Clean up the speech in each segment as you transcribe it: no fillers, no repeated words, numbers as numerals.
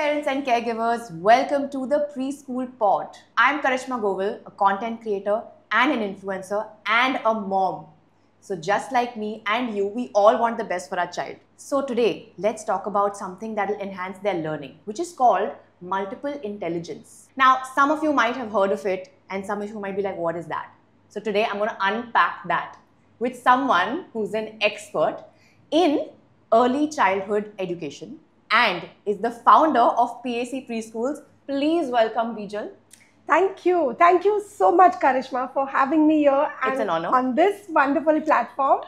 parents and caregivers, welcome to the Preschool Pod. I'm Karishma Govil, a content creator and an influencer and a mom. So just like me and you, we all want the best for our child. So today, let's talk about something that will enhance their learning, which is called multiple intelligence. Now, some of you might have heard of it and some of you might be like, what is that? So today, I'm going to unpack that with someone who's an expert in early childhood education and is the founder of PAC Preschools. Please welcome Bijal. Thank you. Thank you so much, Karishma, for having me here It's an honor. on this wonderful platform.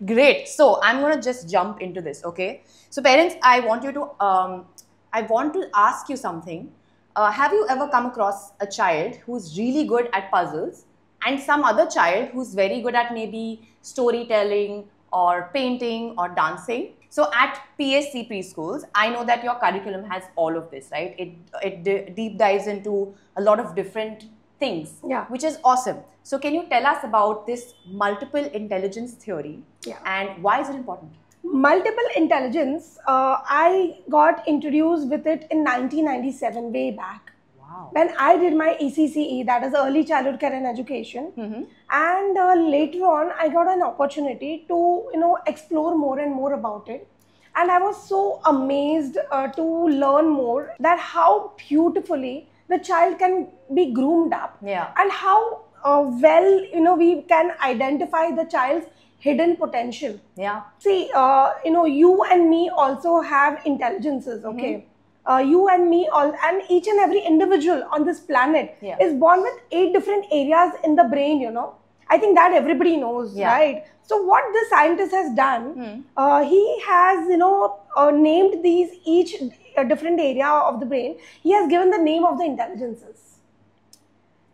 Great. So I'm going to just jump into this, okay? So parents, I want to ask you something. Have you ever come across a child who's really good at puzzles and some other child who's very good at maybe storytelling or painting or dancing? So at PSC Preschools, I know that your curriculum has all of this, right? It deep dives into a lot of different things, which is awesome. So can you tell us about this multiple intelligence theory and why is it important? Multiple intelligence, I got introduced with it in 1997, way back. Wow. When I did my ECCE, that is Early Childhood Care and Education, and later on I got an opportunity to explore more and more about it, and I was so amazed to learn more that how beautifully the child can be groomed up, and how well we can identify the child's hidden potential. See, you and me also have intelligences, okay? You and me, and each and every individual on this planet is born with 8 different areas in the brain, I think that everybody knows, right? So what the scientist has done, he has, named these each different area of the brain. He has given the name of the intelligences.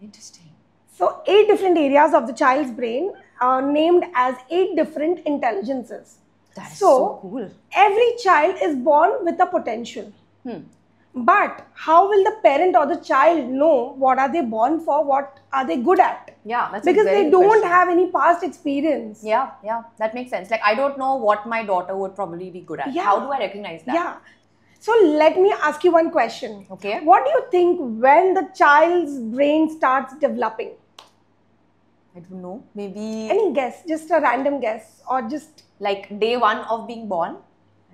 Interesting. So 8 different areas of the child's brain are named as 8 different intelligences. That is so cool. Every child is born with a potential. But how will the parent or the child know what are they born for, what are they good at? That's because a very they don't question. have any past experience. That makes sense. Like I don't know what my daughter would probably be good at. How do I recognize that? So let me ask you one question. Okay. What do you think when the child's brain starts developing? I don't know. Maybe any guess, just a random guess, or just like day 1 of being born.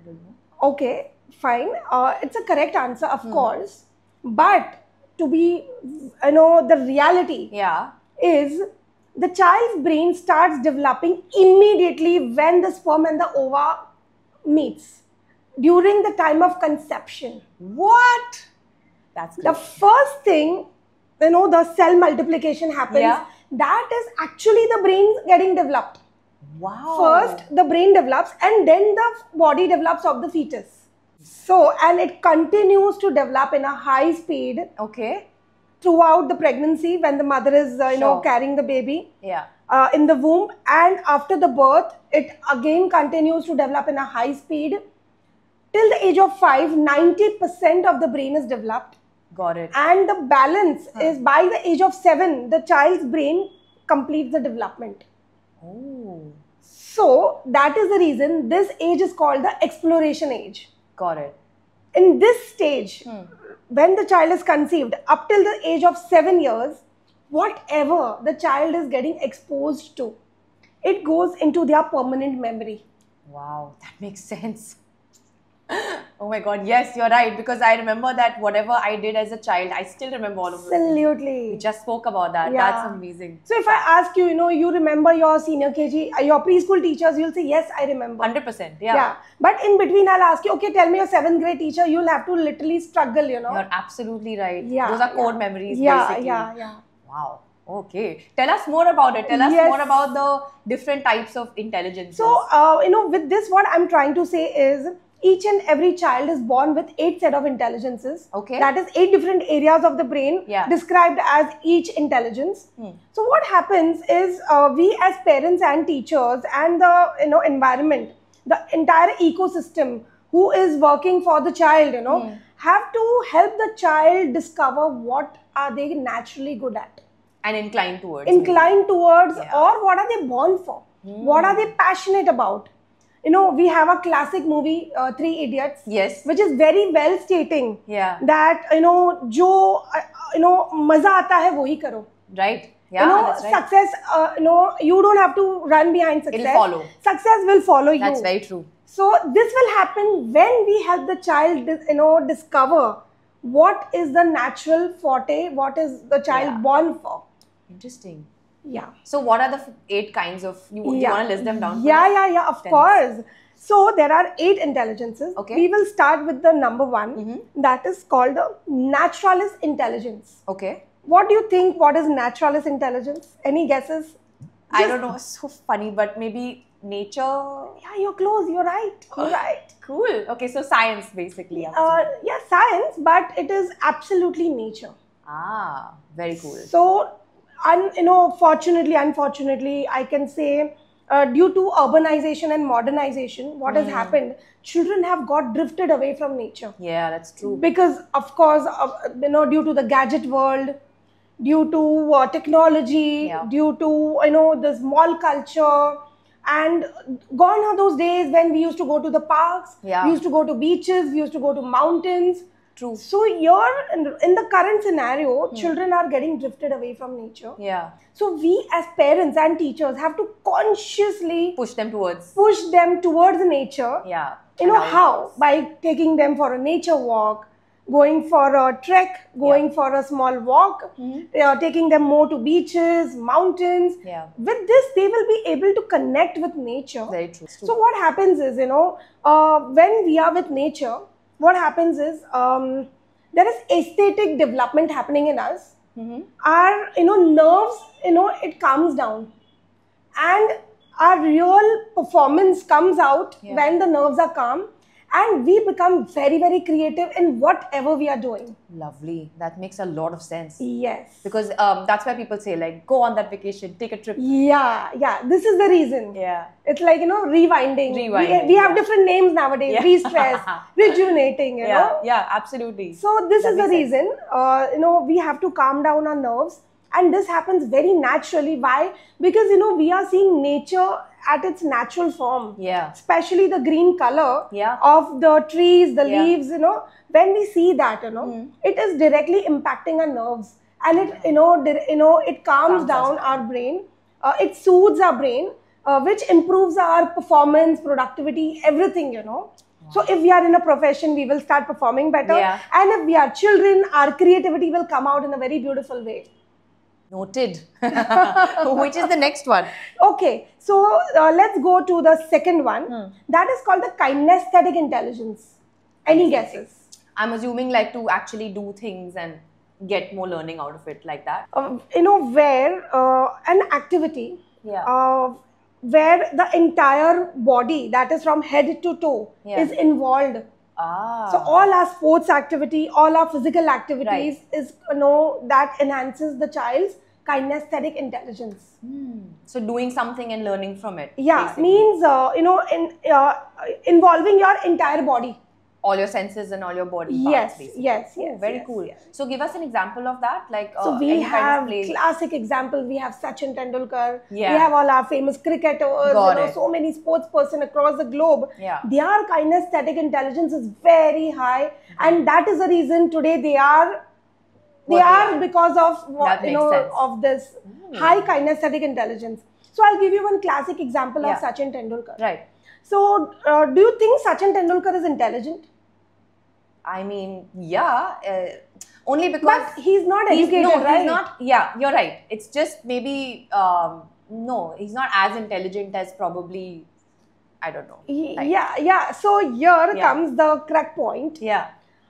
I don't know. Okay. Fine. It's a correct answer, of course. But to be, the reality is the child's brain starts developing immediately when the sperm and the ova meets during the time of conception. What? That's great. The first thing, the cell multiplication happens. That is actually the brain getting developed. Wow. First, the brain develops and then the body develops of the fetus. So, and it continues to develop in a high speed. Okay. Throughout the pregnancy, when the mother is, carrying the baby. In the womb, and after the birth, it again continues to develop in a high speed. Till the age of 5, 90% of the brain is developed. Got it. And the balance is by the age of 7, the child's brain completes the development. Oh. So, that is the reason this age is called the exploration age. Got it. In this stage, when the child is conceived, up till the age of 7 years, whatever the child is getting exposed to, it goes into their permanent memory. Wow, that makes sense. Oh my God, yes, you're right. Because I remember that whatever I did as a child, I still remember all of it. Absolutely. We just spoke about that. That's amazing. So if I ask you, you remember your senior KG, your preschool teachers, you'll say, yes, I remember. 100%, But in between, I'll ask you, okay, tell me your 7th grade teacher, you'll have to literally struggle, You're absolutely right. Yeah. Those are core memories, basically. Wow. Okay. Tell us more about it. Tell us more about the different types of intelligence. So, with this, what I'm trying to say is, each and every child is born with 8 set of intelligences. Okay. That is 8 different areas of the brain described as each intelligence. So what happens is we as parents and teachers and the environment, the entire ecosystem who is working for the child, have to help the child discover what are they naturally good at. And inclined towards. Or what are they born for? What are they passionate about? you know, we have a classic movie, Three Idiots, Yes. which is very well stating Yeah. that, you know, जो मजा आता है वो ही करो. Right. Yeah, You know, that's right. success, you know, you don't have to run behind success. It'll follow. Success will follow you. That's very true. So this will happen when we help the child, you know, discover what is the natural forte, what is the child Yeah. born for. Interesting. Yeah. So what are the 8 kinds of, do you want to list them down? Yeah, of Ten. course. So there are 8 intelligences. Okay. We will start with the number 1. That is called the naturalist intelligence. Okay. What do you think? What is naturalist intelligence? Any guesses? I don't know. It's so funny, but maybe nature. Yeah, you're close. You're right. You're right. Cool. Okay, so science basically. Yeah, science, but it is absolutely nature. Ah, very cool. So, you know, fortunately, unfortunately, I can say, due to urbanization and modernization, what has happened? Children have got drifted away from nature. Yeah, that's true. Because, of course, you know, due to the gadget world, due to technology, due to, you know, this mall culture, and gone are those days when we used to go to the parks, we used to go to beaches, we used to go to mountains. True. So here, in the current scenario, children are getting drifted away from nature. Yeah. So we as parents and teachers have to consciously push them towards nature. Yeah. You know how? By taking them for a nature walk, going for a trek, going for a small walk, taking them more to beaches, mountains. Yeah. With this, they will be able to connect with nature. Very true. So what happens is, you know, when we are with nature, what happens is there is aesthetic development happening in us. Our, you know, nerves, you know, it calms down, and our real performance comes out when the nerves are calm, and we become very, very creative in whatever we are doing. Lovely. That makes a lot of sense. Yes. Because that's why people say, like, go on that vacation, take a trip. Yeah. This is the reason. Yeah. It's like, you know, rewinding. We have different names nowadays. Re-stress, rejuvenating, you know. Yeah, absolutely. So this is the reason, you know, we have to calm down our nerves. And this happens very naturally. Why? Because, you know, we are seeing nature at its natural form. Yeah. Especially the green color of the trees, the leaves, you know. When we see that, you know, it is directly impacting our nerves. And it, you know, it calms down our brain. It soothes our brain, which improves our performance, productivity, everything, you know. So if we are in a profession, we will start performing better. And if we are children, our creativity will come out in a very beautiful way. Noted. Which is the next one? Okay, so let's go to the second one. That is called the kinesthetic intelligence. Any guesses? I'm assuming like to actually do things and get more learning out of it, like that. You know, where an activity where the entire body, that is from head to toe, is involved. So all our sports activity, all our physical activities is, you know, that enhances the child's kinesthetic intelligence. So doing something and learning from it. Yeah, basically. means, you know, involving your entire body. All your senses and all your body parts, basically. Yes. Very cool. Yes. So give us an example of that. Like, so we any have kind of play. classic examples. We have Sachin Tendulkar. Yeah. We have all our famous cricketers. So many sports person across the globe. Yeah. Their kinesthetic intelligence is very high, and that is the reason today they are because of what, you know, of this high kinesthetic intelligence. So I'll give you one classic example of Sachin Tendulkar. Right. So do you think Sachin Tendulkar is intelligent? I mean, yeah. Only because... But he's not educated, right? He's not. Yeah, you're right. It's just maybe... no, he's not as intelligent as probably... I don't know. Yeah. So here comes the correct point. Yeah.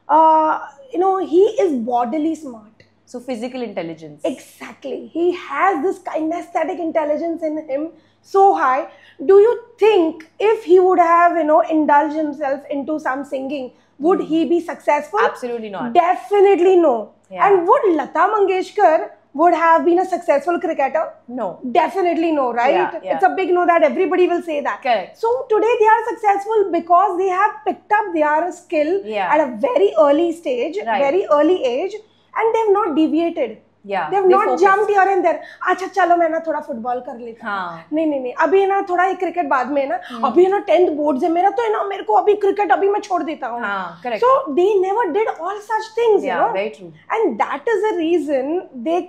You know, he is bodily smart. So physical intelligence. Exactly. He has this kinesthetic intelligence in him so high. Do you think if he would have, you know, indulged himself into some singing, would he be successful? Absolutely not. Definitely no. Yeah. And would Lata Mangeshkar would have been a successful cricketer? No. Definitely no, right? Yeah. It's a big no that everybody will say that. Correct. So today they are successful because they have picked up their skill at a very early stage, very early age, and they have not deviated. Yeah, They have they not focus. jumped here and there. अच्छा चलो मैं ना थोड़ा football कर लेता हूँ. हाँ. नहीं अभी ना थोड़ा ही क्रिकेट बाद में ना. अभी ना 10th बोर्ड्स है मेरा, तो है ना मेरे को अभी क्रिकेट अभी मैं छोड़ देता हूँ. हाँ, correct. So they never did all such things, Yeah, you know. very true. And that is the reason they,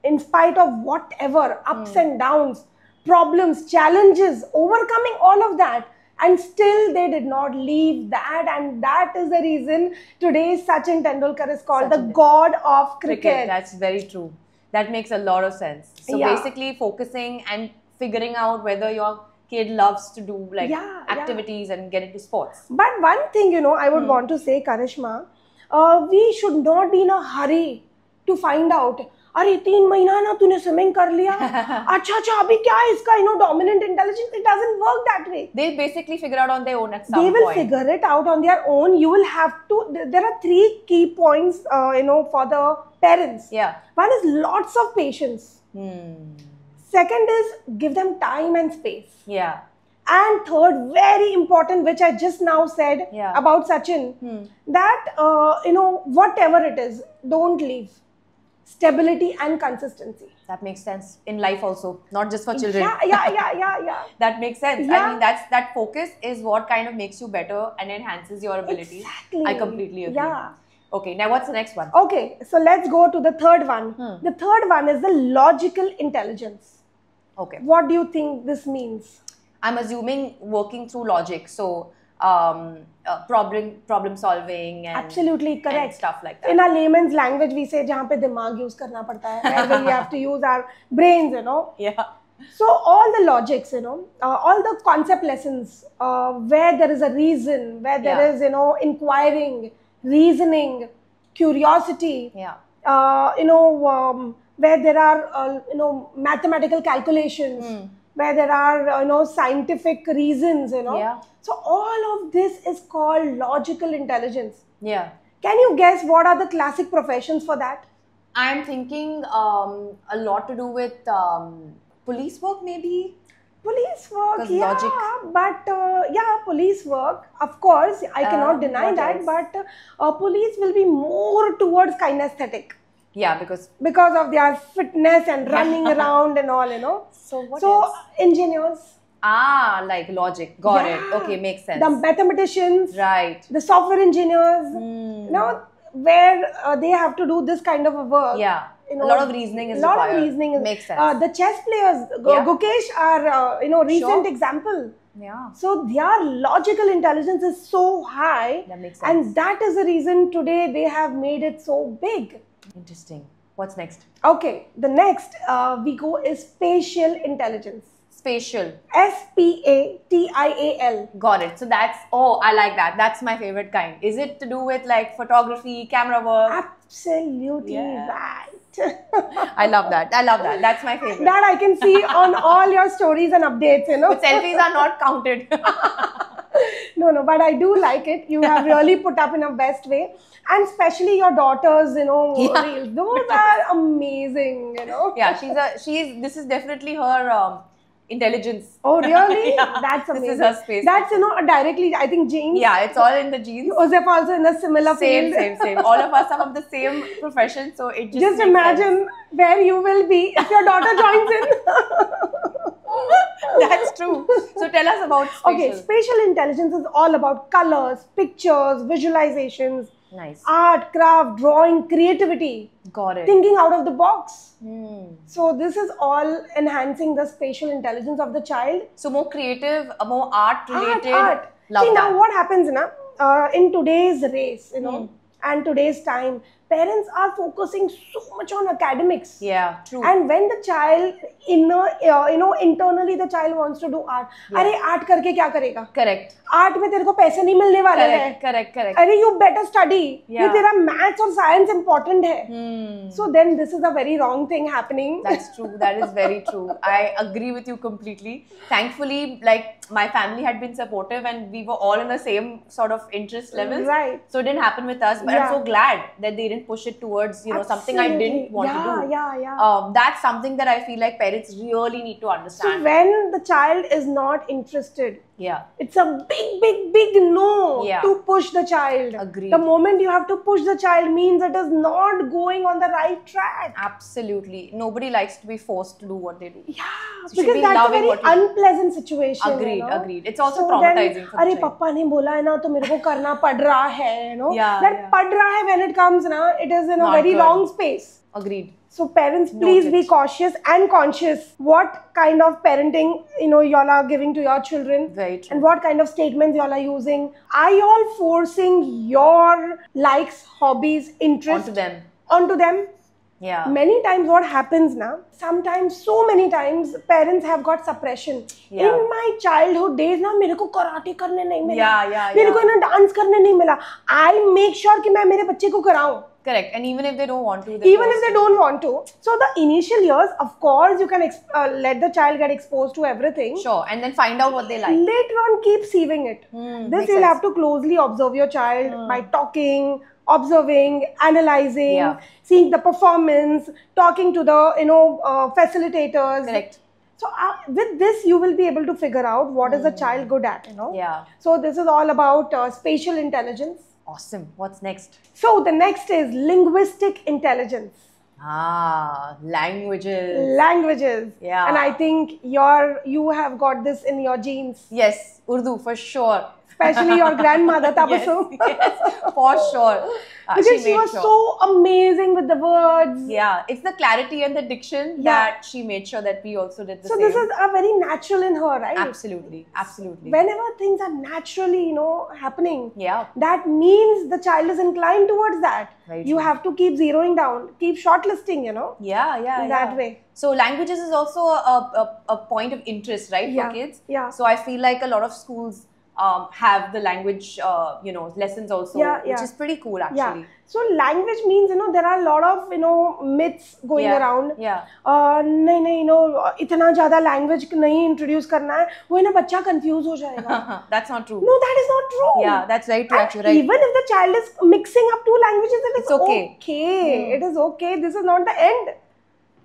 in spite of whatever ups and downs, problems, challenges, overcoming all of that, and still they did not leave that, and that is the reason today Sachin Tendulkar is called the god of cricket. That's very true. That makes a lot of sense. So Yeah. basically focusing and figuring out whether your kid loves to do like Yeah. activities and get into sports. But one thing, you know, I would want to say, Karishma, we should not be in a hurry to find out. अरे 3 महीना ना तूने swimming कर लिया. अच्छा अभी क्या है इसका, you know, dominant intelligence. It doesn't work that way. They basically figure out on their own at some They will point. figure it out on their own. You will have to. There are 3 key points, you know, for the parents. Yeah. One is lots of patience. Second is give them time and space. Yeah. And third, very important, which I just now said Yeah. about Sachin, that you know, whatever it is, don't leave. Stability and consistency. That makes sense in life also, not just for children. Yeah. That makes sense. Yeah. I mean, that focus is what kind of makes you better and enhances your abilities. Exactly. I completely agree. Yeah. Okay, now what's the next one? Okay, so let's go to the third one. The third one is the logical intelligence. Okay. What do you think this means? I'm assuming working through logic. So, problem solving and Absolutely correct. and stuff like that. In our layman's language, we say जहाँ पे दिमाग use करना पड़ता है, where we have to use our brains, you know. Yeah. So all the logics, you know, all the concept lessons, where there is a reason, where there Yeah. is, you know, inquiring, reasoning, curiosity, Yeah. you know, where there are, you know, mathematical calculations, where there are, you know, scientific reasons, you know. Yeah. So all of this is called logical intelligence. Yeah. Can you guess what are the classic professions for that? I'm thinking a lot to do with police work, maybe. Police work, 'Cause yeah, logic. but yeah, police work, of course, I cannot deny what that, else? but police will be more towards kinesthetic Yeah, because because of their fitness and running around and all, you know. so what So else? engineers, Like logic. Got it. Yeah. Okay, makes sense. the mathematicians, Right. the software engineers, you know, where they have to do this kind of a work. Yeah. You know, a lot of reasoning is a lot required. of reasoning is, Makes sense. the chess players, Yeah. Gukesh are, you know, recent Sure. example. Yeah. So their logical intelligence is so high, That makes sense. and that is the reason today they have made it so big. Interesting. What's next? Okay, the next we go is spatial intelligence. Spatial. SPATIAL. Got it. So I like that. That's my favorite kind. Is it to do with like photography, camera work? Absolutely Yeah. right. I love that. That's my favorite. That I can see on all your stories and updates, you know. But selfies are not counted. No, but I do like it. You have really put up in a best way. And especially your daughters, you know, Yeah. reels. Those are amazing, you know. Yeah, this is definitely her intelligence. Oh, really? Yeah, That's amazing. This is her space. That's, you know, directly, I think, genes. Yeah, it's all in the genes. Joseph also in a similar field. Same. All of us are of the same profession, so it just Just makes imagine where you will be if your daughter joins in. sense. That's true. So tell us about spatial. Okay, spatial intelligence is all about colors, pictures, visualizations, Nice. art, craft, drawing, creativity, Got it. thinking out of the box. So this is all enhancing the spatial intelligence of the child. more creative, more art related. Art. Love See, that. now what happens in today's race, you know, and today's time, parents are focusing so much on academics. Yeah, true. And when the child internally the child wants to do art. अरे art करके क्या करेगा? Correct. Art में तेरे को पैसे नहीं मिलने वाले हैं. Correct. अरे you better study. ये Yeah. तेरा maths और science important है. So then this is a very wrong thing happening. That's true. That is very true. I agree with you completely. Thankfully, like my family had been supportive and we were all in the same sort of interest levels. Right. So it didn't happen with us. But Yeah. I'm so glad that they didn't push it towards, something I didn't want to do. Yeah. That's something that I feel like parents really need to So understand. when the child is not interested Yeah. It's a big no Yeah. to push the child. Agreed. The moment you have to push the child means it is not going on the right track. Absolutely. Nobody likes to be forced to do what they do. Yeah, So you should because be that's a loving very what you do. unpleasant situation. Agreed, you know? agreed. It's also So traumatizing then, for the अरे child. पापा ने बोला है ना तो मेरे को करना पड़ रहा है, you know. Yeah, That yeah. पड़ रहा है when it comes ना, it is in a Not very good. wrong space. Agreed. So parents, please Noted. be cautious and conscious what kind of parenting y'all are giving to your children. Very true. And what kind of statements y'all are using. Are y'all forcing your likes, hobbies, interests Onto them. Yeah. Many times what happens now, sometimes, so many times, parents have got suppression. Yeah. In my childhood days ना मेरे को karate करने नहीं मिला, Yeah. मेरे को ना dance करने नहीं मिला. I make sure कि मैं मेरे बच्चे को कराऊं. Correct. And even if they don't want to, Even if they don't want to. So the initial years, of course, you can let the child get exposed to everything. Sure. And then find out what they like. Later on, keep sieving it. This you'll have to closely observe your child by talking, observing, analyzing, seeing the performance, talking to the facilitators. Correct. So with this, you will be able to figure out what is the child good at. Yeah. So this is all about spatial intelligence. Awesome. What's next? So the next is linguistic intelligence. Languages. Languages. Yeah. And I think you have got this in your genes. Yes, Urdu for sure. Especially your grandmother, Tabassum. Yes, for sure. Because she was so amazing with the words. Yeah, it's the clarity and the diction that she made sure that we also did the same. So this is a very natural in her, right? Absolutely, absolutely. Whenever things are naturally, happening, yeah, that means the child is inclined towards that. Very you true. have to keep zeroing down, keep shortlisting, Yeah. in that way. So languages is also a point of interest, right, for kids? Yeah. So I feel like a lot of schools have the language, lessons also, which is pretty cool actually. Yeah. So language means, there are a lot of, myths going around. Yeah. नहीं, इतना ज़्यादा language नहीं introduce करना है, वो ना बच्चा confuse हो जाएगा. That's not true. No, that is not true. Yeah, that's very true actually. Right? Even if the child is mixing up two languages, it's okay. It is okay. This is not the end.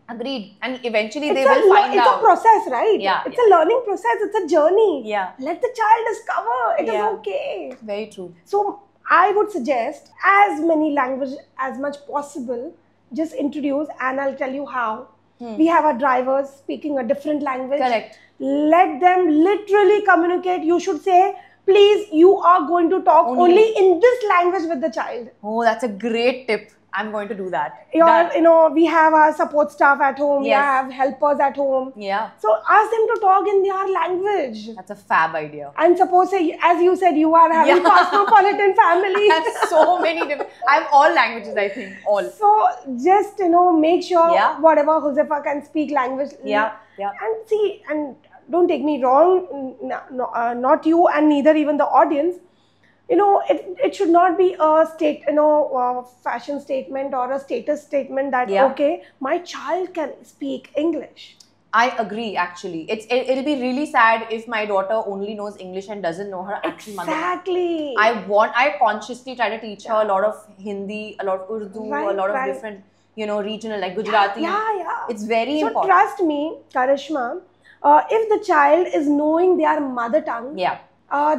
Agreed. And eventually they will find out. It's a process, right? Yeah. It's a learning process. It's a journey. Yeah. Let the child discover. It is okay. Very true. So I would suggest as many languages as much possible. Just introduce, and I'll tell you how. We have our drivers speaking a different language. Correct. Let them literally communicate. You should say, please, you are going to talk only in this language with the child. Oh, that's a great tip. I'm going to do that. We have our support staff at home. Yes. We have helpers at home. Yeah. So ask them to talk in their language. That's a fab idea. And suppose, as you said, you are having cosmopolitan family. I have so many different. I have all languages, I think. All. So just, make sure whatever Josefa can speak language. Yeah. And see, and don't take me wrong, not you and neither even the audience. It should not be a fashion statement or a status statement that, okay, my child can speak English. I agree, actually. It'll be really sad if my daughter only knows English and doesn't know her actual mother tongue. Exactly. I consciously try to teach her a lot of Hindi, a lot of Urdu, a lot of different, regional, like Gujarati. Yeah. It's very important. So trust me, Karishma, if the child is knowing their mother tongue,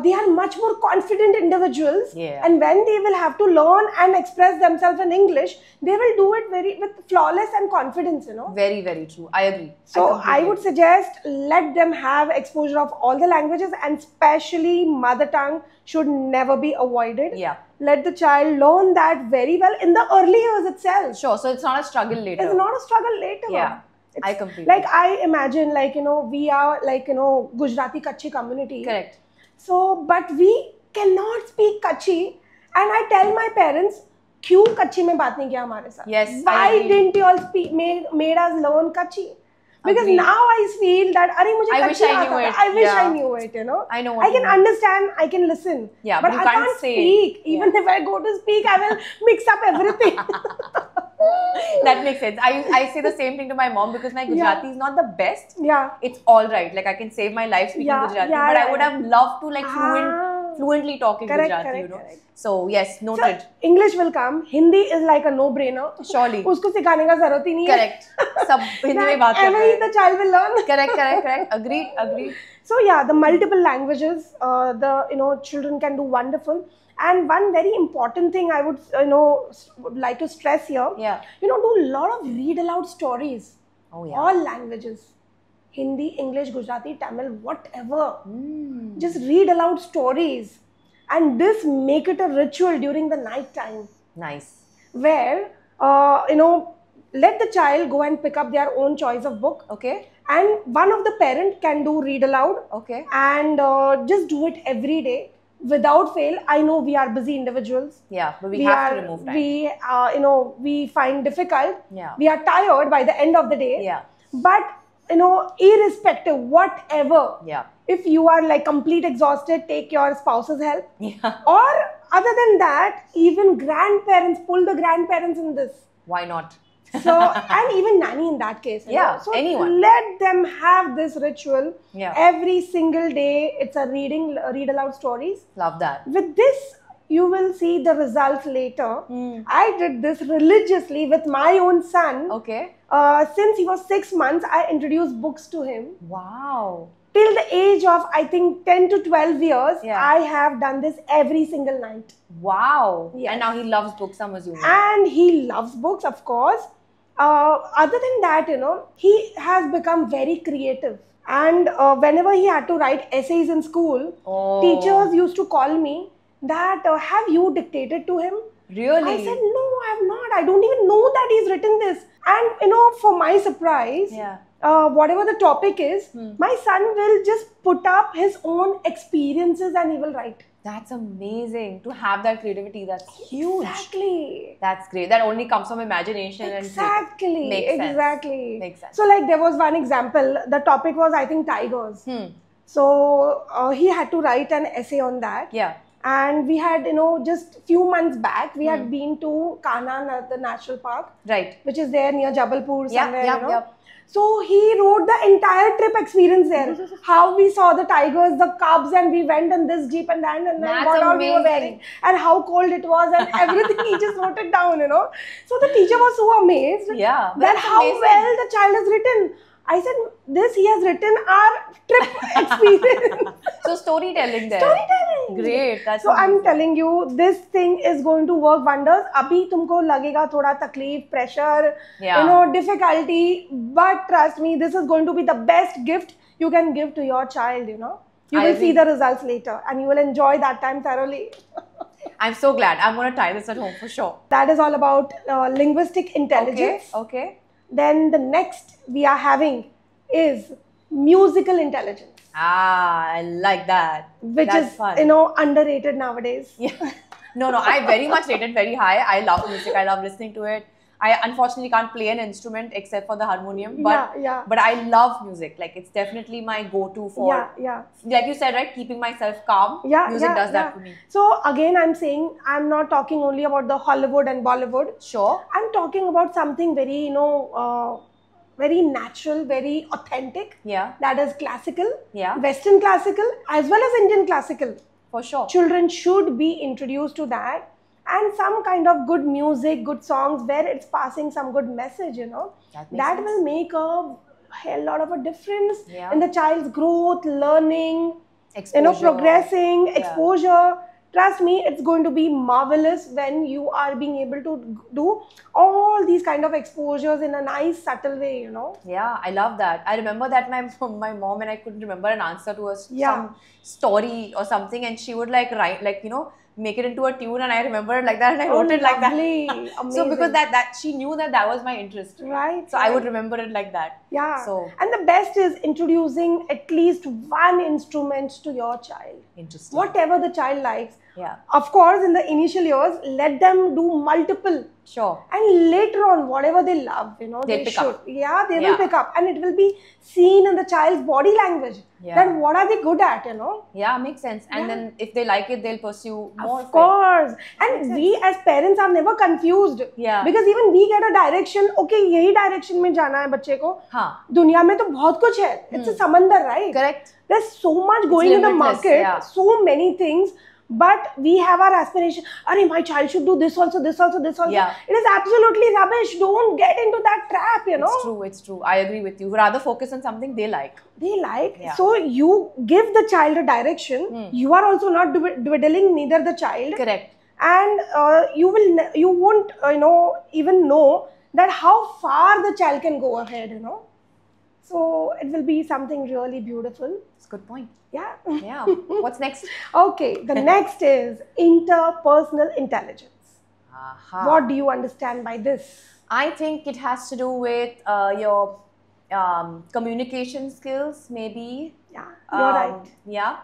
they are much more confident individuals, and when they will have to learn and express themselves in English, they will do it with flawless and confidence, Very, very true. I agree. So I would suggest let them have exposure of all the languages, and especially mother tongue should never be avoided. Yeah. Let the child learn that very well in the early years itself. Sure. So it's not a struggle later. It's not a struggle later. Yeah. I completely. Like I imagine, we are Gujarati Kutchi community. Correct. So, but we cannot speak Kutchi, and I tell my parents, क्यों कच्ची में बात नहीं किया हमारे साथ? Yes. Why didn't you all made us learn Kutchi? Because now I feel that I wish I knew it. I know. I can understand. I can listen. Yeah, but you I can't say speak. Even if I go to speak, I will mix up everything. That makes sense. I say the same thing to my mom because my Gujarati is not the best. Yeah. It's all right. Like I can save my life speaking Gujarati, but I would have loved to fluently talking Correct, Gujarati, correct, you know. correct. So yes, So, noted. English will come. Hindi is like a no-brainer. Surely. उसको सिखाने का जरूरत ही नहीं है. Correct. सब हिंदी में बात कर रहे हैं. the child will learn. Correct. Agreed. So yeah, the multiple languages, the children can do wonderful. And one very important thing I would would like to stress here. Yeah. Do a lot of read aloud stories. Oh yeah. All languages. Hindi, English, Gujarati, Tamil, whatever. Just read aloud stories. And this make it a ritual during the night time. Nice. Where, let the child go and pick up their own choice of book. Okay. And one of the parent can do read aloud. Okay. And just do it every day. Without fail. I know we are busy individuals. Yeah, but we have to remove time. We find difficult. Yeah. We are tired by the end of the day. Yeah. But, irrespective, whatever. Yeah. If you are like complete exhausted, take your spouse's help. Yeah. Or other than that, even grandparents, pull the grandparents in this. Why not? So, and even nanny in that case. Yeah, So anyone. let them have this ritual. Yeah. Every single day, it's a read aloud stories. Love that. With this, you will see the results later. I did this religiously with my own son. Okay. Since he was 6 months, I introduced books to him. Wow. Till the age of, I think, 10 to 12 years, Yeah. I have done this every single night. Wow. Yes. And now he loves books, I'm assuming. And he loves books, of course. Other than that, he has become very creative. And whenever he had to write essays in school, teachers used to call me that, have you dictated to him? Really? I said, no, I have not. I don't even know that he's written this. And, for my surprise, whatever the topic is, my son will just put up his own experiences and he will write. That's amazing. To have that creativity, that's huge. Exactly. That's great. That only comes from imagination Exactly. Makes sense. Exactly. Makes sense. So like there was one example, the topic was I think tigers. So he had to write an essay on that. Yeah. And we had, just few months back, we had been to Kanan, the national park. Right. Which is there near Jabalpur somewhere, Yep. So he wrote the entire trip experience there. How we saw the tigers, the cubs, and we went in this jeep and that, and then what all we were wearing, and how cold it was, and everything. He just wrote it down, So the teacher was so amazed. Yeah. That how well the child has written. I said, this he has written our trip experience. So storytelling there. Storytelling. Great. That's so amazing. I'm telling you, this thing is going to work wonders. Abhi tumko lagega thoda takleef, pressure, difficulty. But trust me, this is going to be the best gift you can give to your child, You will see the results later and you will enjoy that time thoroughly. I'm so glad. I'm going to try this at home for sure. That is all about linguistic intelligence. Okay. Then the next we are having is musical intelligence. I like that. Which That's is, fun. Underrated nowadays. Yeah. No, I very much rate it very high. I love music. I love listening to it. I unfortunately can't play an instrument except for the harmonium. But but I love music. Like it's definitely my go-to for like you said, right? Keeping myself calm. Music does that for me. So again, I'm saying I'm not talking only about the Hollywood and Bollywood. Sure. I'm talking about something very, very natural, very authentic. Yeah. That is classical. Yeah. Western classical as well as Indian classical. For sure. Children should be introduced to that. And some kind of good music, good songs where it's passing some good message, that will make a hell lot of a difference in the child's growth, learning, progressing, exposure. Trust me, it's going to be marvelous when you are being able to do all these kind of exposures in a nice, subtle way, Yeah, I love that. I remember that my mom and I couldn't remember an answer to some story or something, and she would write, make it into a tune, and I remember it like that, and I wrote it like that. Amazing. So because that she knew that was my interest, right? So I would remember it like that. Yeah. So and the best is introducing at least one instrument to your child. Interesting. Whatever the child likes. Yeah. Of course, in the initial years, let them do multiple Sure. And later on, whatever they love, They'll they pick should. up. Yeah, they will Yeah. pick up. And it will be seen in the child's body language. Yeah. That what are they good at, Yeah, makes sense. And Yeah. then if they like it, they'll pursue more. Of course. And Makes we as parents are never confused. Yeah. Because even we get a direction, okay, यही direction में जाना है बच्चे को. हाँ. दुनिया में तो बहुत कुछ है. It's a समंदर, right? Correct. There's so much going in the limitless, market, yeah. so many things. But we have our aspiration. Arey, my child should do this also, this also, this also. Yeah. It is absolutely rubbish. Don't get into that trap, It's true, it's true. I agree with you. Rather focus on something they like. They like. Yeah. So you give the child a direction. You are also not dwindling neither the child. Correct. And you won't, even know that how far the child can go ahead, So it will be something really beautiful. It's a good point. Yeah. Yeah. What's next? Okay, the next is interpersonal intelligence. Aha. What do you understand by this? I think it has to do with your communication skills, maybe. Yeah, you're right. Yeah.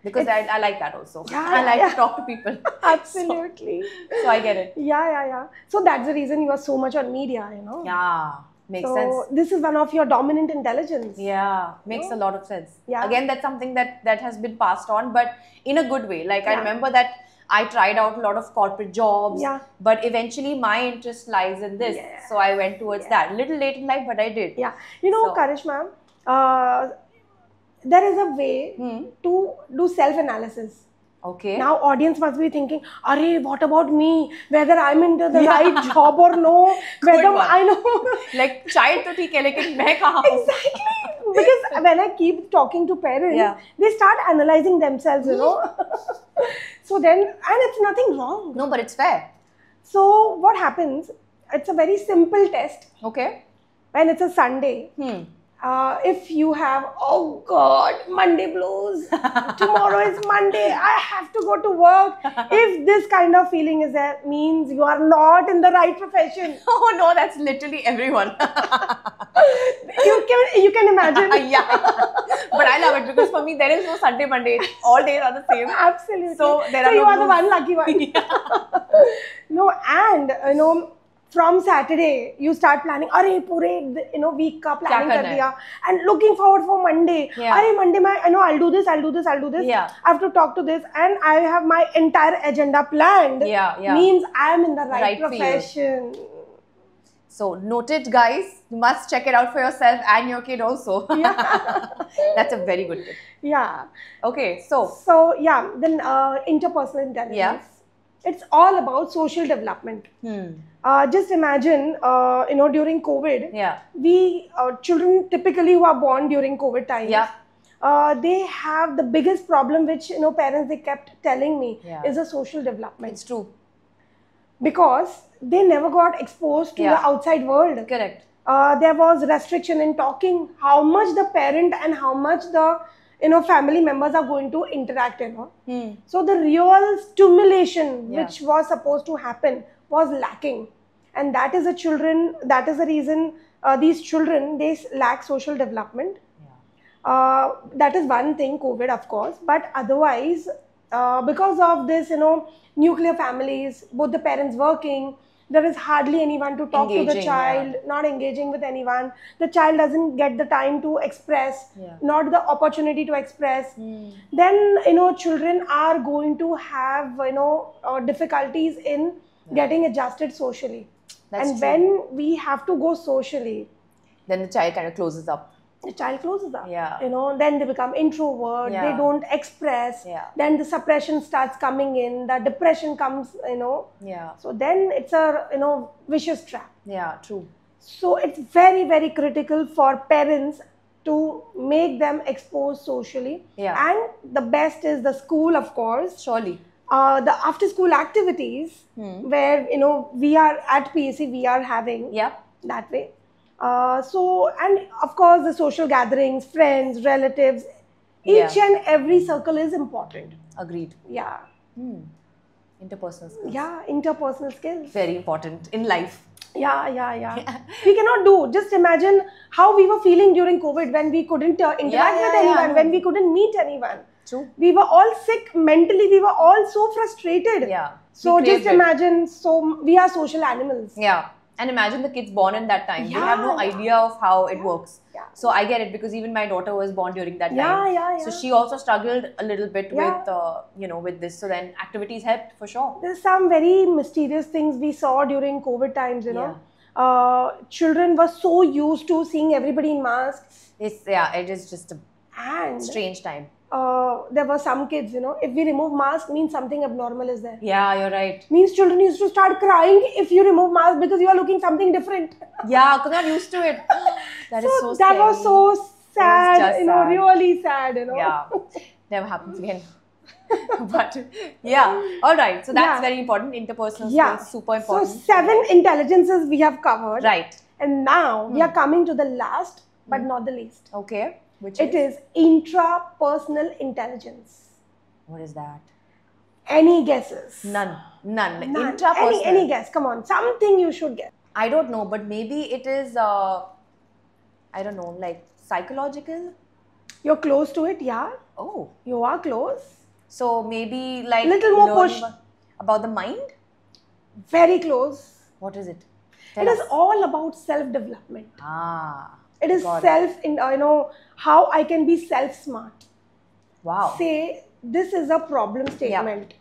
Because I like that also. Yeah, I like yeah. to talk to people. Absolutely. So I get it. Yeah. So that's the reason you are so much on media, Yeah. Makes so sense. this is one of your dominant intelligence. Yeah, makes a lot of sense. Yeah. Again, that's something that has been passed on, but in a good way. Like I Yeah. remember that I tried out a lot of corporate jobs, Yeah. but eventually my interest lies in this. Yeah. So I went towards that. Little late in life, but I did. Yeah. So- Karishma, there is a way to do self-analysis. Okay. Now audience must be thinking, Arey, what about me? Whether I'm into the right job or no? Whether one. I know. like child to theek hai, lekin main kahan hu? Exactly. Because when I keep talking to parents, Yeah. they start analyzing themselves, So then, and it's nothing wrong. No, but it's fair. So what happens? It's a very simple test. Okay. When it's a Sunday, if you have, oh God, Monday blues, tomorrow is Monday, I have to go to work. If this kind of feeling is there, means you are not in the right profession. Oh no, that's literally everyone. You can imagine. yeah. But I love it because for me there is no Sunday, Monday. All days are the same. Absolutely. So there are you no are the blues. one lucky one. No, and from Saturday you start planning. Arey, pure week ka planning Kya kar karna diya, and looking forward for Monday. Yeah. Arey, Monday I'll do this. Yeah. I have to talk to this, and I have my entire agenda planned. Yeah. Means I am in the right Right field. profession. So noted, guys. You must check it out for yourself and your kid also. That's a very good tip. Yeah. Okay, so So yeah, then interpersonal intelligence. Yeah. It's all about social development. Just imagine, during COVID, yeah, we children typically who are born during COVID times, Yeah. They have the biggest problem, which parents they kept telling me, Yeah. is a social development, it's true. because they never got exposed to Yeah. the outside world. Correct. There was restriction in talking, how much the parent and how much the family members are going to interact. So the real stimulation Yeah. which was supposed to happen was lacking, and that is the reason these children, they lack social development. That is one thing, COVID, of course, but otherwise, because of this, nuclear families, both the parents working, there is hardly anyone to talk to the Engaging, child, not engaging with anyone. The child doesn't get the time to express, Yeah. not the opportunity to express. Then, children are going to have, difficulties in getting adjusted socially. That's and true. when we have to go socially, Then the child kind of closes up. the child closes up. Yeah. Then they become introvert, Yeah. they don't express. Yeah. Then the suppression starts coming in, the depression comes, Yeah. So then it's a, vicious trap. Yeah, true. So it's very, very critical for parents to make them exposed socially. Yeah. And the best is the school, of course. Surely. The after school activities where, we are at PSC, we are having Yeah. that way. And of course the social gatherings, friends, relatives, each Yeah. and every circle is important. Agreed. Yeah. Interpersonal skills. Yeah, interpersonal skills. Very important in life. Yeah. We cannot do. Just imagine how we were feeling during COVID when we couldn't interact with anyone, yeah. when we couldn't meet anyone. True. We were all sick mentally. We were all so frustrated. Yeah. So We just craved it. imagine. So we are social animals. Yeah. And imagine the kids born in that time. They have no Yeah, idea of how it works. Yeah. So I get it because even my daughter was born during that Yeah, time. yeah, So yeah. she also struggled a little bit Yeah. with, with this. So then activities helped for sure. There's some very mysterious things we saw during COVID times. Children were so used to seeing everybody in masks, It is just a and strange time. there were some kids. If we remove mask, means something abnormal is there. Yeah, you're right. Means children used to start crying if you remove mask because you are looking something different. Yeah, because I'm used to it. That is so that scary. was so sad. just sad. Really sad. Yeah, never happens again. But yeah, all right. So that's Yeah. very important. Interpersonal Yeah. skills, super important. So 7 intelligences we have covered. Right. And now we are coming to the last, but not the least. Okay. Which It is intrapersonal intelligence. What is that? Any guesses? None. None. Intrapersonal. Any guess? Come on, something you should guess. I don't know, but maybe it is. I don't know, like psychological. You're close to it, yeah. Oh, You are close. so maybe like Little more learning push. about the mind. Very close. What is it? It Tell is us. all about self-development. Ah. It is got how I can be self-smart. Wow. Say this is a problem statement.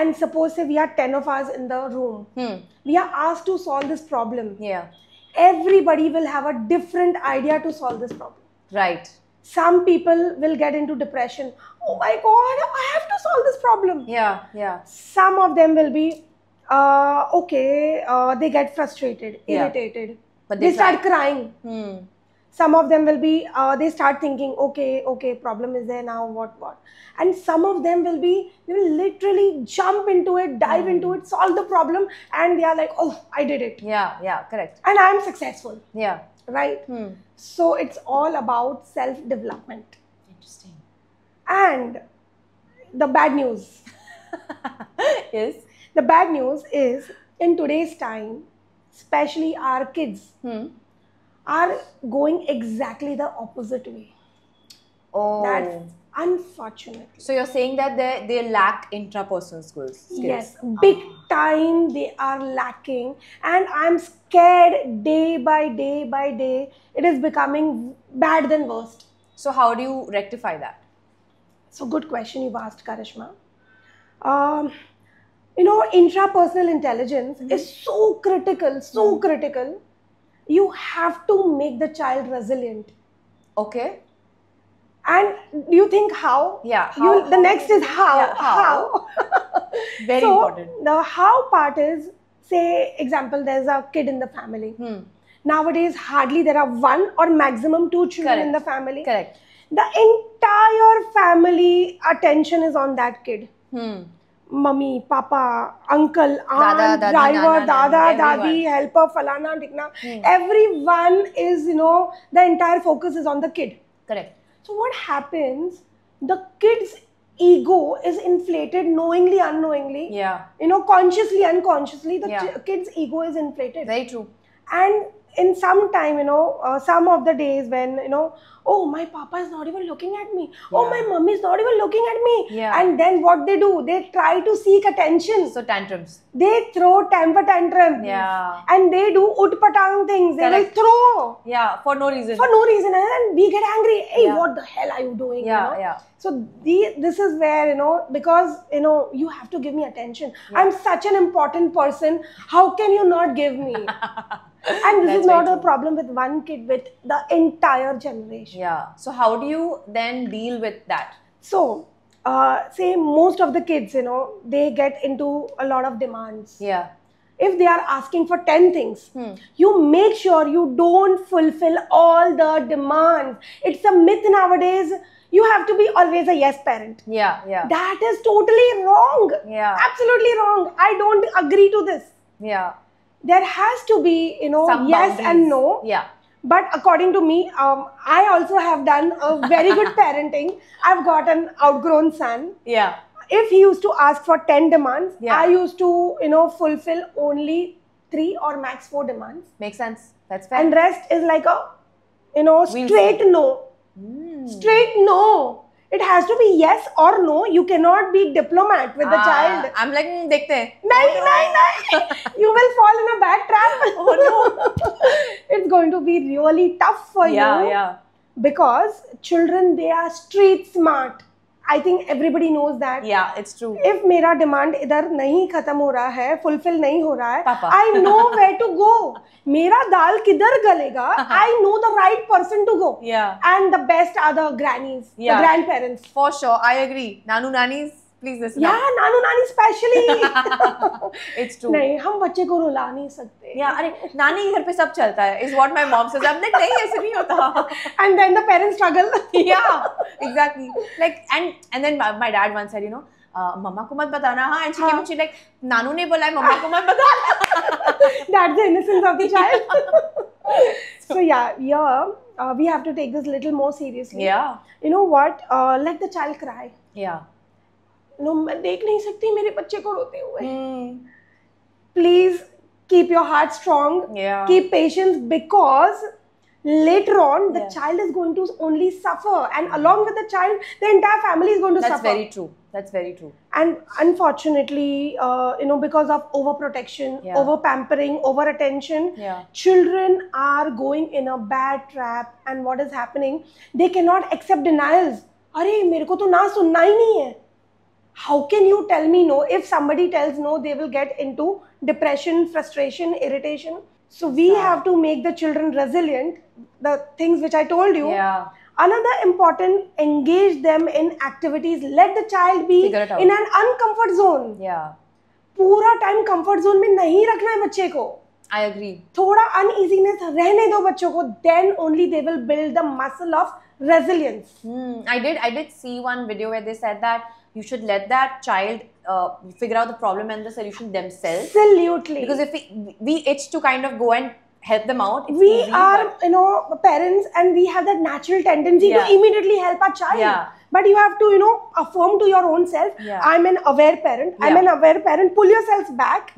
And suppose say we are 10 of us in the room. We are asked to solve this problem. Yeah. Everybody will have a different idea to solve this problem. Right. Some people will get into depression. Oh my God, I have to solve this problem. Yeah. Yeah. Some of them will be, they get frustrated, Yeah. irritated. But they they start crying. Hmm. Some of them will be, they start thinking, okay, problem is there now, what? And some of them will be, they will literally jump into it, dive into it, solve the problem, and they are like, oh, I did it. Yeah. Yeah. Correct. And I'm successful, Yeah. right? So it's all about self-development. Interesting. And the bad news. Is. The bad news is, in today's time, especially our kids, are going exactly the opposite way. Oh. That's unfortunate. So you're saying that they lack intrapersonal skills. Yes, big time they are lacking, and I'm scared day by day it is becoming bad than worst. So how do you rectify that? So good question you've asked, Karishma. Intrapersonal intelligence is so critical. You have to make the child resilient. Okay. And do you think how? Yeah. The next is how. Yeah, how? Very important. The how part is, say, example, there's a kid in the family. Nowadays, hardly there are 1 or maximum 2 children in the family. Correct. The entire family attention is on that kid. Mummy, Papa, uncle, aunt, Dada, driver, Nana, Dadi, helper, falana, dikna. Everyone is, the entire focus is on the kid. Correct. So what happens, the kid's ego is inflated knowingly, unknowingly. Yeah. Consciously, unconsciously, the Yeah. kid's ego is inflated. Very true. And in some time, some of the days when, oh, my papa is not even looking at me. Oh, my mummy is not even looking at me. Yeah. And then what they do, they try to seek attention. So tantrums. They throw temper tantrums. Yeah. And they do ut-patang things. They Correct. will throw. Yeah. For no reason. For no reason. And then we get angry. Hey, Yeah. what the hell are you doing? Yeah. Yeah. So this is where, because, you have to give me attention. I'm such an important person. How can you not give me? And this That's is not very a problem with one kid, with the entire generation. Yeah. So how do you then deal with that? So, say most of the kids, they get into a lot of demands. Yeah. If they are asking for 10 things, you make sure you don't fulfill all the demands. It's a myth nowadays. You have to be always a yes parent. Yeah. Yeah. That is totally wrong. Yeah. Absolutely wrong. I don't agree to this. Yeah. There has to be, Some yes boundaries. and no. Yeah. But according to me, I also have done a very good parenting. I've got an outgrown son. Yeah. If he used to ask for 10 demands, Yeah. I used to, fulfill only 3 or max 4 demands. Makes sense. That's fair. And rest is like a, We'll straight no. Straight no. It has to be yes or no. You cannot be diplomat with the child. I'm like, देखते हैं. No. You will fall in a bad trap. Oh no. It's going to be really tough for you. Yeah. Because children, they are street smart. I think everybody knows that. Yeah, it's true. If मेरा demand इधर नहीं खत्म हो रहा है, fulfill नहीं हो रहा है, Papa. I know where to go. मेरा दाल किधर गलेगा? I know the right person to go. Yeah. And the best are the grannies, Yeah. the grandparents. For sure, I agree. Nanu nannies, please listen. Yeah, नानू नानी specially. It's true. नहीं, हम बच्चे को रुला नहीं सकते. Yeah, अरे नानी के घर पे सब चलता है. Is what my mom says. I'm like नहीं ऐसे नहीं होता. And then the parents struggle. Yeah, exactly. Like and then my dad once said, मम्मा को मत बताना, हाँ. And she came and she like, नानू ने बोला है मम्मा को मत बताना. That's the innocence of the child. So yeah, we have to take this little more seriously. Yeah. You know what? Let the child cry. Yeah. No, मैं देख नहीं सकती मेरे बच्चे को रोते हुए. Please keep your heart strong. Yeah. Keep patience, because later on the Yeah. child is going to only suffer, and along with the child, the entire family is going to That's suffer. very true. That's very true. And unfortunately, because of overprotection, Yeah. over pampering, over attention, Yeah. children are going in a bad trap. And what is happening? They cannot accept denials. अरे मेरे को तो ना सुनना ही नहीं है. How can you tell me no? If somebody tells no, they will get into depression, frustration, irritation. So we have to make the children resilient. The things which I told you. Yeah. Another important, engage them in activities. Let the child be Figure it out. in an uncomfort zone. Yeah. पूरा time comfort zone में नहीं रखना है बच्चे को. I agree. थोड़ा uneasiness रहने दो बच्चों को. Then only they will build the muscle of resilience. I did see one video where they said that you should let that child figure out the problem and the solution themselves. Absolutely. Because if we itch to kind of go and help them out, it's We easy, are, but- parents, and we have that natural tendency Yeah. to immediately help our child. Yeah. But you have to, affirm to your own self, Yeah. I'm an aware parent. I'm Yeah. an aware parent. Pull yourselves back.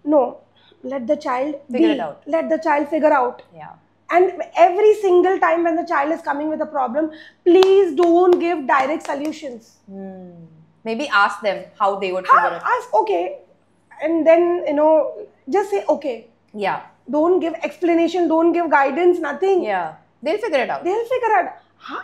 No, let the child Figure it out. Let the child figure out. Yeah. And every single time when the child is coming with a problem, please don't give direct solutions. Maybe ask them how they would figure it. Ask, okay. And then, just say, okay. Yeah. Don't give explanation, don't give guidance, nothing. Yeah. They'll figure it out. They'll figure out.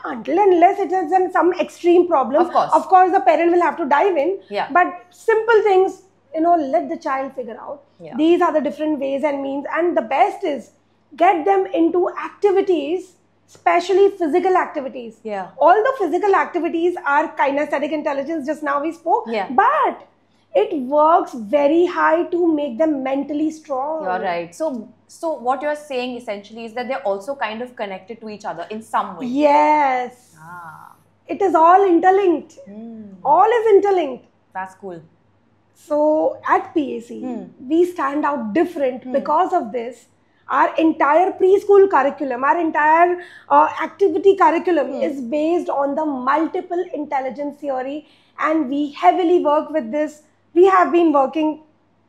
Until and unless it is some extreme problem, Of course. the parent will have to dive in. Yeah. But simple things, let the child figure out. Yeah. These are the different ways and means. And the best is get them into activities, especially physical activities. Yeah. All the physical activities are kinesthetic intelligence, just now we spoke. Yeah. But it works very high to make them mentally strong. You're right. So what you're saying essentially is that they're also kind of connected to each other in some way. Yes. Ah. It is all interlinked. All is interlinked. That's cool. So at PAC, we stand out different because of this. Our entire preschool curriculum, our entire activity curriculum is based on the multiple intelligence theory, and we heavily work with this. We have been working,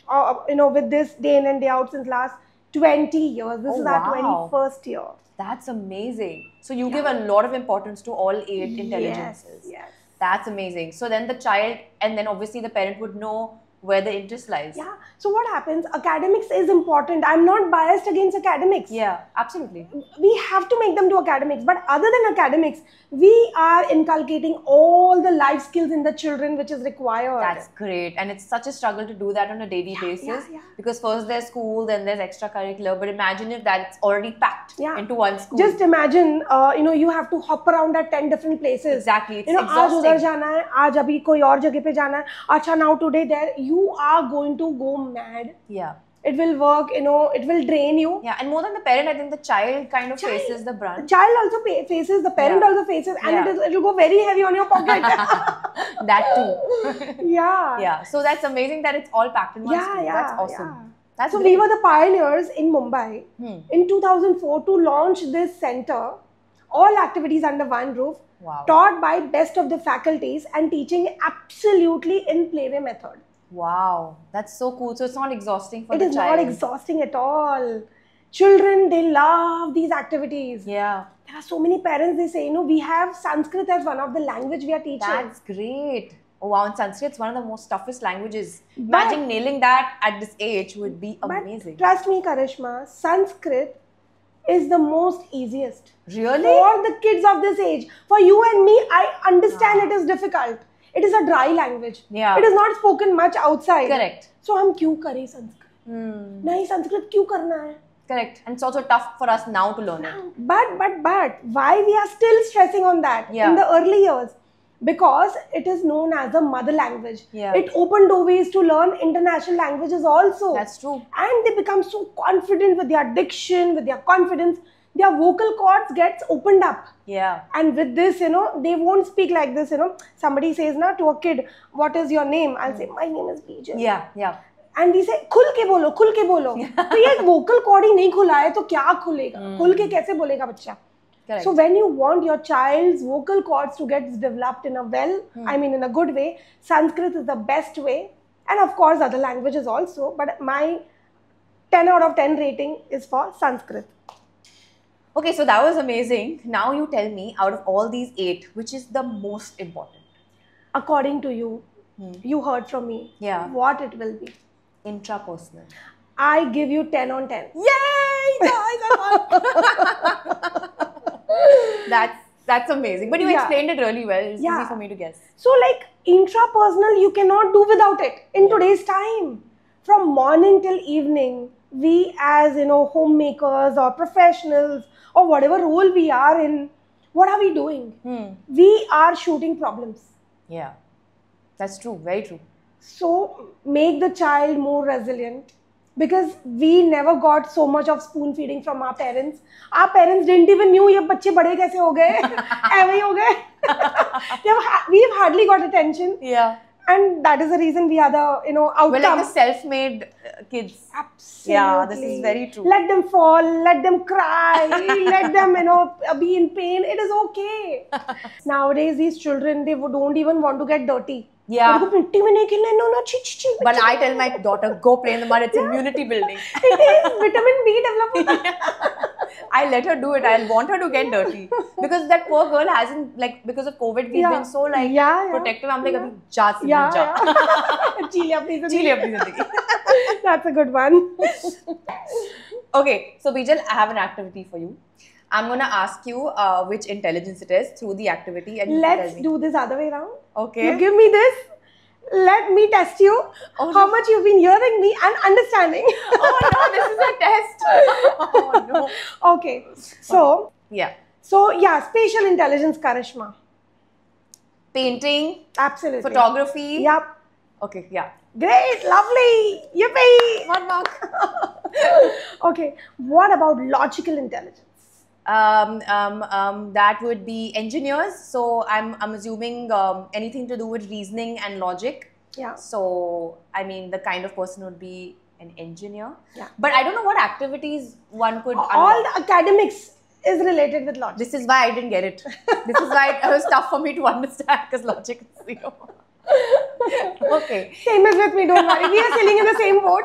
with this day in and day out since last 20 years. This is our 21st year. That's amazing. So you give a lot of importance to all 8 intelligences. Yes. That's amazing. So then the child, and then obviously the parent would know where the interest lies. Yeah. So what happens? Academics is important. I'm not biased against academics. Yeah, absolutely. We have to make them do academics. But other than academics, we are inculcating all the life skills in the children which is required. That's great. And it's such a struggle to do that on a daily basis. Yeah. Because first there's school, then there's extracurricular. But imagine if that's already packed into one school. Just imagine, you have to hop around at 10 different places. Exactly. It's आज exhausting. उधर जाना है, आज अभी कोई और जगह पे जाना है. अच्छा, now today there, you are going to go mad. Yeah. It will work, it will drain you. Yeah, and more than the parent, I think the child kind of faces the brunt. The child also faces, the parent also faces, and it will go very heavy on your pocket. That too. Yeah. Yeah. So that's amazing that it's all packed in one school. That's awesome. Yeah. That's so great. we were the pioneers in Mumbai in 2004 to launch this center, all activities under one roof, taught by best of the faculties and teaching absolutely in playway method. Wow, that's so cool. So it's not exhausting for the child. It is not exhausting at all. Children, they love these activities. Yeah. There are so many parents, they say, we have Sanskrit as one of the language we are teaching. That's great. Oh wow, and Sanskrit's one of the most toughest languages. Imagine nailing that at this age would be amazing. But trust me, Karishma, Sanskrit is the most easiest. Really? For the kids of this age. For you and me, I understand it is difficult. It is a dry language. Yeah. It is not spoken much outside. Correct. So हम क्यों करें संस्कृत? नहीं संस्कृत क्यों करना है? Correct. And it's also tough for us now to learn it. But why we are still stressing on that in the early years? Because it is known as a mother language. Yeah. It opened doorways to learn international languages also. That's true. And they become so confident with their diction, with their confidence. Their vocal cords gets opened up. Yeah. And with this, they won't speak like this, Somebody says na to a kid, what is your name? I'll say, my name is Bijal. Yeah, yeah. And we say, खुल के बोलो. तो ये vocal cord ही नहीं खुला है तो क्या खुलेगा? खुल के कैसे बोलेगा बच्चा? Correct. So when you want your child's vocal cords to get developed in a in a good way, Sanskrit is the best way. And of course, other languages also. But my 10 out of 10 rating is for Sanskrit. Okay, so that was amazing. Now you tell me, out of all these 8, which is the most important? According to you, you heard from me. Yeah. What it will be? Intrapersonal. I give you 10 on 10. Yay! That's amazing. But you explained it really well. It's easy for me to guess. So like intrapersonal, you cannot do without it in today's time. From morning till evening, we as homemakers or professionals or whatever role we are in, what are we doing? We are shooting problems. Yeah, that's true. Very true. So make the child more resilient, because we never got so much of spoon feeding from our parents. Our parents didn't even knew ये बच्चे बड़े कैसे हो गए, ऐसे ही हो गए. We've hardly got attention. Yeah. And that is the reason we are the outcome. We're like the self-made kids. Absolutely. Yeah, this is very true. Let them fall, let them cry, let them be in pain. It is okay. Nowadays, these children, they don't even want to get dirty. Yeah. But I tell my daughter, go play in the mud. It's immunity building. It is vitamin B development. I let her do it. I want her to get dirty. Because that poor girl hasn't, because of COVID, we've been so protective. I'm like, abhi ja Simran, ja. Chile apni zindagi. That's a good one. Okay, so Bijal, I have an activity for you. I'm going to ask you which intelligence it is through the activity. And let's do this other way around. Okay. You give me this. Let me test you how much you've been hearing me and understanding. Oh no, this is a test. Oh no. Okay. So, spatial intelligence, Karishma. Painting. Absolutely. Photography. Yep. Okay, yeah. Great, lovely. Yippee. 1 mark. Okay. What about logical intelligence? That would be engineers. So I'm assuming anything to do with reasoning and logic. Yeah. So I mean, the kind of person would be an engineer. Yeah. But I don't know what activities one could. All the academics is related with logic. This is why I didn't get it. This is why it was tough for me to understand, because logic is 0. Okay. Same as with me, don't worry. We are sailing in the same boat.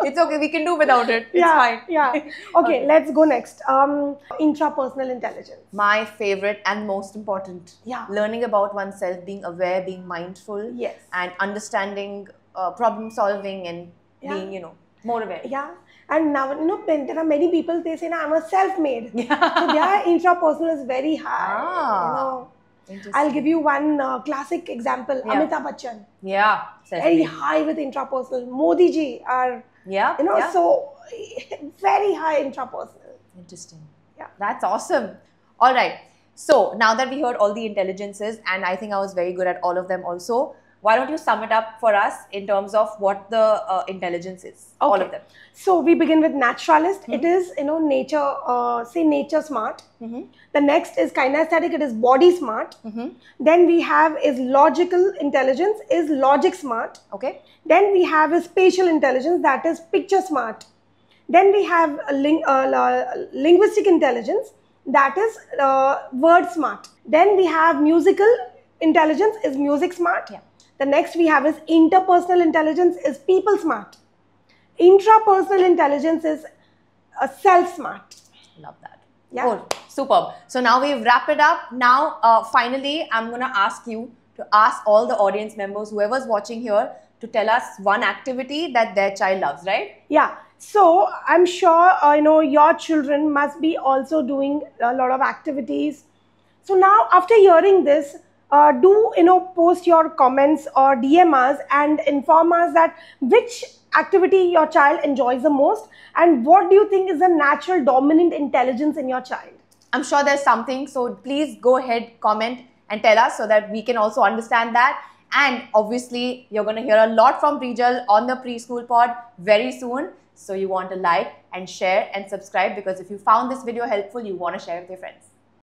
It's okay. We can do without it. It's fine. Yeah. Okay, let's go next. Intrapersonal intelligence. My favorite and most important. Yeah. Learning about oneself, being aware, being mindful. Yes. And understanding problem solving and being, more aware. Yeah. And now, there are many people, they say, I'm a self-made. Yeah. So their intrapersonal is very high. I'll give you one classic example. Amitabh Bachchan. Yeah. Very high with intrapersonal. Modi ji are, so very high intrapersonal. Interesting. Yeah. That's awesome. All right. So now that we heard all the intelligences, and I think I was very good at all of them also, why don't you sum it up for us in terms of what the intelligence is? Okay. All of them. So we begin with naturalist. It is, nature, say nature smart. The next is kinesthetic. It is body smart. Then we have is logical intelligence, is logic smart. Okay. Then we have is spatial intelligence, that is picture smart. Then we have linguistic intelligence, that is word smart. Then we have musical intelligence, is music smart. Yeah. The next we have is interpersonal intelligence, is people smart. Intrapersonal intelligence is self-smart. Love that. Yeah. Cool. Superb. So now we've wrapped it up. Now, finally, I'm going to ask you to ask all the audience members, whoever's watching here, to tell us one activity that their child loves, right? Yeah. So I'm sure, your children must be also doing a lot of activities. So now after hearing this, do, post your comments or DM us and inform us that which activity your child enjoys the most and what do you think is the natural dominant intelligence in your child. I'm sure there's something, so please go ahead, comment and tell us so that we can also understand that. And obviously, you're going to hear a lot from Prijal on the Preschool Pod very soon. So you want to like and share and subscribe, because if you found this video helpful, you want to share with your friends.